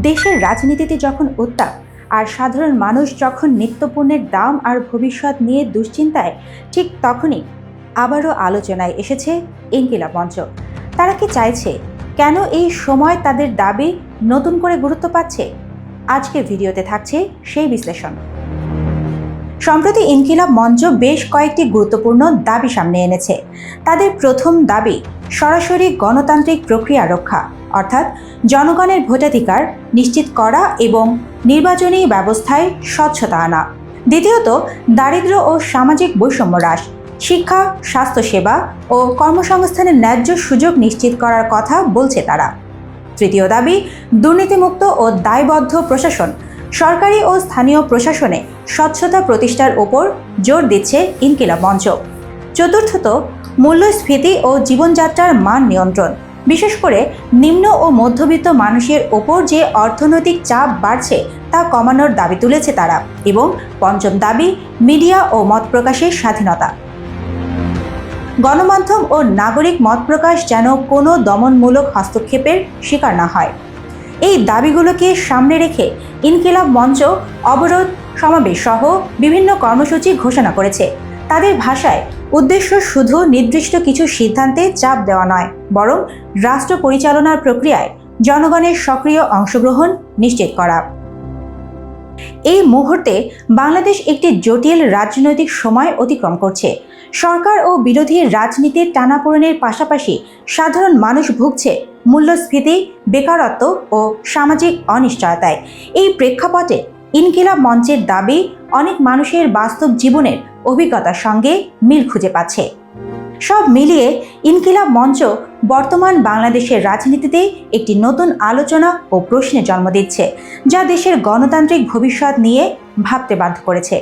দেশের রাজনীতিতে যখন উত্তাপ আর সাধারণ মানুষ যখন নিত্যপণ্যের দাম আর ভবিষ্যৎ নিয়ে দুশ্চিন্তায়, ঠিক তখনই আবারও আলোচনায় এসেছে ইনকিলাব মঞ্চ। তারা কি চাইছে? কেন এই সময় তাদের দাবি নতুন করে গুরুত্ব পাচ্ছে? আজকের ভিডিওতে থাকছে সেই বিশ্লেষণ। সম্প্রতি ইনকিলাব মঞ্চ বেশ কয়েকটি গুরুত্বপূর্ণ দাবি সামনে এনেছে। তাদের প্রথম দাবি সরাসরি গণতান্ত্রিক প্রক্রিয়া রক্ষা, অর্থাৎ জনগণের ভোটাধিকার নিশ্চিত করা এবং নির্বাচনী ব্যবস্থায় স্বচ্ছতা আনা। দ্বিতীয়ত, দারিদ্র্য ও সামাজিক বৈষম্য হ্রাস, শিক্ষা, স্বাস্থ্যসেবা ও কর্মসংস্থানের ন্যায্য সুযোগ নিশ্চিত করার কথা বলছে তারা। তৃতীয় দাবি দুর্নীতিমুক্ত ও দায়বদ্ধ প্রশাসন, সরকারি ও স্থানীয় প্রশাসনে স্বচ্ছতা প্রতিষ্ঠার ওপর জোর দিচ্ছে ইনকিলাব মঞ্চ। চতুর্থত, মূল্যস্ফীতি ও জীবনযাত্রার মান নিয়ন্ত্রণ, বিশেষ করে নিম্ন ও মধ্যবিত্ত মানুষের ওপর যে অর্থনৈতিক চাপ বাড়ছে তা কমানোর দাবি তুলেছে তারা। এবং পঞ্চম দাবি মিডিয়া ও মত প্রকাশের স্বাধীনতা। গণমাধ্যম ও নাগরিক মত প্রকাশ যেন কোনো দমনমূলক হস্তক্ষেপের শিকার না হয়। এই দাবিগুলোকে সামনে রেখে ইনকিলাব মঞ্চ অবরোধ, সমাবেশ সহ বিভিন্ন কর্মসূচি ঘোষণা করেছে। তাদের ভাষায় উদ্দেশ্য শুধু নির্দিষ্ট কিছু সিদ্ধান্তে চাপ দেওয়া নয়, বরং রাষ্ট্র পরিচালনার প্রক্রিয়ায় জনগণের সক্রিয় অংশগ্রহণ নিশ্চিত করা। এই মুহূর্তে বাংলাদেশ একটি জটিল রাজনৈতিক সময় অতিক্রম করছে। সরকার ও বিরোধী রাজনীতির টানাপোড়েনের পাশাপাশি সাধারণ মানুষ ভুগছে মূল্যস্ফীতি, বেকারত্ব ও সামাজিক অনিশ্চয়তায়। এই প্রেক্ষাপটে ইনকিলাব মঞ্চের দাবি অনেক মানুষের বাস্তব জীবনের অভিজ্ঞতার সঙ্গে মিল খুঁজে পাচ্ছে। সব মিলিয়ে ইনকিলাব মঞ্চ বর্তমান বাংলাদেশের রাজনীতিতে একটি নতুন আলোচনা ও প্রশ্নের জন্ম দিচ্ছে, যা দেশের গণতান্ত্রিক ভবিষ্যৎ নিয়ে ভাবতে বাধ্য করেছে।